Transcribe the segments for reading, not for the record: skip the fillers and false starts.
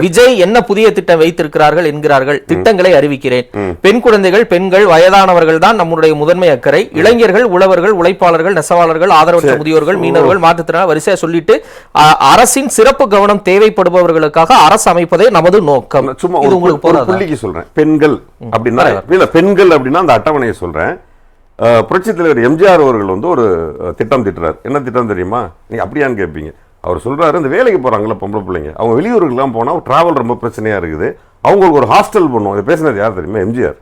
விஜய் என்ன புதிய திட்டம் வைத்திருக்கிறார்கள் என்கிறார்கள். திட்டங்களை அறிவிக்கிறேன். பெண் குழந்தைகள், பெண்கள், வயதானவர்கள் தான் நம்முடைய முதன்மை அக்கறை. இளைஞர்கள், உழவர்கள், உழைப்பாளர்கள், நெசவாளர்கள், ஆதரவற்ற முதியோர்கள், மீனவர்கள், மாற்றுத்திறனாளி வரிசையா சொல்லிட்டு அரசின் சிறப்பு கவனம் தேவைப்படுபவர்களுக்காக அரசு அமைப்பதே நமது நோக்கம். சும்மா புள்ளிக்கு சொல்றேன். பெண்கள் அப்படின்னா பெண்கள் அப்படின்னா அந்த அட்டவணையை சொல்றேன். புரட்சி தலைவர் எம்ஜிஆர் அவர்கள் வந்து ஒரு திட்டம் திட்டுறாரு. என்ன திட்டம் தெரியுமா? நீங்க அப்படியான்னு கேட்பீங்க. அவர் சொல்றாரு, இந்த வேலைக்கு போறாங்கல்ல பொம்பளை பிள்ளைங்க, அவங்க வெளியூருக்குலாம் போனா டிராவல் ரொம்ப பிரச்சனையா இருக்குது, அவங்களுக்கு ஒரு ஹாஸ்டல் பண்ணுவோம். இதை பேசினது யார் தெரியுமா? எம்ஜிஆர்.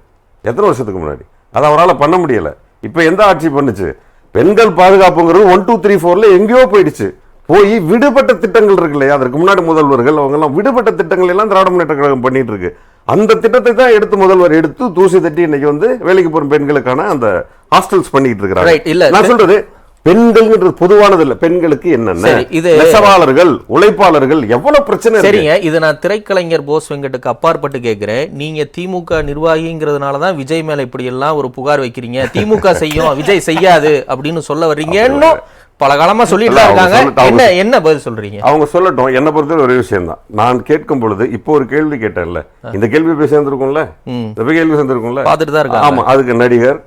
எத்தனை வருஷத்துக்கு முன்னாடி. அதை அவரால் பண்ண முடியல. இப்ப எந்த ஆட்சி பண்ணுச்சு? பெண்கள் பாதுகாப்புங்கிறது 1, 2, 3, 4ல எங்கேயோ போயிடுச்சு. போய் விடுபட்ட திட்டங்கள் இருக்கு இல்லையா, அதற்கு முன்னாடி முதல்வர்கள் அவங்க எல்லாம் விடுபட்ட திட்டங்கள் எல்லாம் திராவிட முன்னேற்ற கழகம் பண்ணிட்டு இருக்கு. அந்த திட்டத்தை தான் எடுத்து முதல்வர் எடுத்து தூசி தட்டி இன்னைக்கு வந்து வேலைக்கு போற பெண்களுக்கான அந்த ஹாஸ்டல்ஸ் பண்ணிட்டு இருக்காங்க. நான் சொல்றது பெண்கள் பொதுவானது இல்ல. பெண்களுக்கு என்னென்ன நெசவாளர்கள், உழைப்பாளர்கள் எவ்வளவு பிரச்சனை. சரிங்க, இது நான் திரைக்கலைஞர் போஸ் வெங்கட்டுக்கு அப்பாற்பட்டு கேட்கிறேன். நீங்க திமுக நிர்வாகிங்கிறதுனாலதான் விஜய் மேல இப்படி எல்லாம் ஒரு புகார் வைக்கிறீங்க. திமுக செய்யும், விஜய் செய்யாது அப்படின்னு சொல்ல வர்றீங்கன்னு பல காலமா சொல்லிட்டு இருக்காங்க. என்ன பதில் சொல்றீங்க? அவங்க சொல்லட்டும். என்ன பொறுத்த ஒரு விஷயம் தான். நான் கேட்கும் பொழுது இப்போ ஒரு கேள்வி கேட்டேன்ல, இந்த கேள்வி போய் சேர்ந்திருக்கும்ல, இந்த கேள்வி சேர்ந்திருக்கும்ல, பார்த்துட்டு தான் இருக்காங்க. ஆமா, அதுக்கு நடிகர்,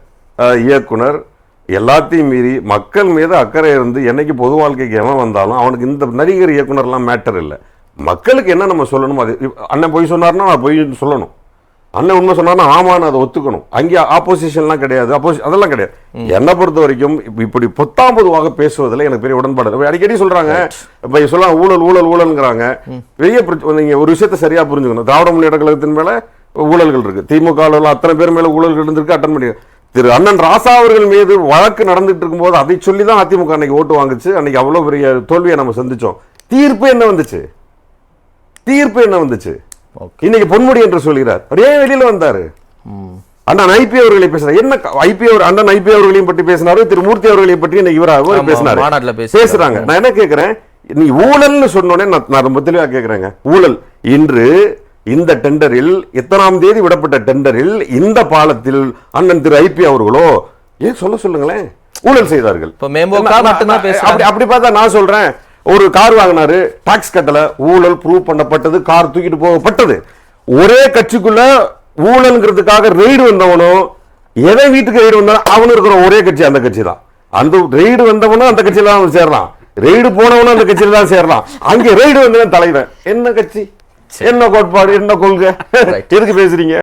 இயக்குனர் எல்லாத்தையும் மீறி மக்கள் மீது அக்கறை இருந்து என்னைக்கு பொது வாழ்க்கைக்கு எவன் வந்தாலும் அவனுக்கு இந்த நடிகர் இயக்குனர்லாம் மேட்டர் இல்லை. மக்களுக்கு என்ன நம்ம சொல்லணும், அது அண்ணன் பொய் சொன்னார்னா நான் பொய் சொல்லணும், அண்ணன் உண்மை சொன்னார்னா ஆமான்னு அதை ஒத்துக்கணும். அங்கே ஆப்போசிஷன்லாம் கிடையாது, அதெல்லாம் கிடையாது. என்னை பொறுத்த வரைக்கும் இப்படி பொத்தாம் பொதுவாக பேசுவதில் எனக்கு பெரிய உடன்பாடு. அடிக்கடி சொல்றாங்க, இப்ப சொல்றாங்க ஊழல் ஊழல் ஊழல்ங்கிறாங்க. பெரிய நீங்க ஒரு விஷயத்த சரியா புரிஞ்சுக்கணும். திராவிட முன்னேற்ற கழகத்தின் மேல ஊழல்கள் இருக்கு, திமுக அத்தனை பேர் மேல ஊழல்கள் இருந்திருக்கு. அட்டன் பண்ணி திரு அண்ணன் ராசா அவர்கள் மீது வழக்கு நடந்துட்டு இருக்கும் போது அதை சொல்லிதான் அதிமுக அன்னைக்கு ஓட்டு வாங்குச்சு. அன்னைக்கு அவ்வளவு பெரிய தோல்வியை நம்ம சந்திச்சோம். தீர்ப்பு என்ன வந்துச்சு? இன்னைக்கு பொன்முடி என்று சொல்கிறார். ஏன் வெளியில வந்தாரு? அண்ணன் ஐபி அவர்களை பேசுறாரு. என்ன அண்ணன் ஐபி அவர்களையும் பற்றி பேசினாரு, திரு மூர்த்தி அவர்களையும் பற்றி இவராக பேசினாரு, பேசுறாங்க. நான் என்ன கேட்கிறேன், நீ ஊழல்னு சொன்னோடனே நான் ரொம்ப தெளிவா கேட்கிறேங்க. ஊழல் இன்று இந்த டெண்டரில் எத்தனாம் தேதி விடப்பட்ட டெண்டரில் இந்த பாலத்தில் அண்ணன் திரு ஐபி அவர்களோ ஏன் சொல்லுங்களேன் ஊழல் செய்தார்கள். அப்படி பார்த்தா நான் சொல்றேன், ஒரு கார் வாங்கினாரு, டாக்ஸ் கட்டல, ஊழல் ப்ரூவ் பண்ணப்பட்டது, கார் தூக்கிட்டு போகப்பட்டது. ஒரே கட்சிக்குள்ள ஊழல்ங்கிறதுக்காக ரெய்டு வந்தவனும் எதை வீட்டுக்கு ரெய்டு வந்தாலும் அவனு இருக்கிற ஒரே கட்சி அந்த கட்சி தான். அந்த ரெய்டு வந்தவனும் அந்த கட்சியில தான் சேரலாம், ரெய்டு போனவனும் அந்த கட்சியில தான் சேரலாம். அங்கே ரெய்டு வந்தவன் தலைவன் என்ன கட்சி, என்ன கோட்பாடு, என்ன கொள்கை, எதுக்கு பேசுறீங்க?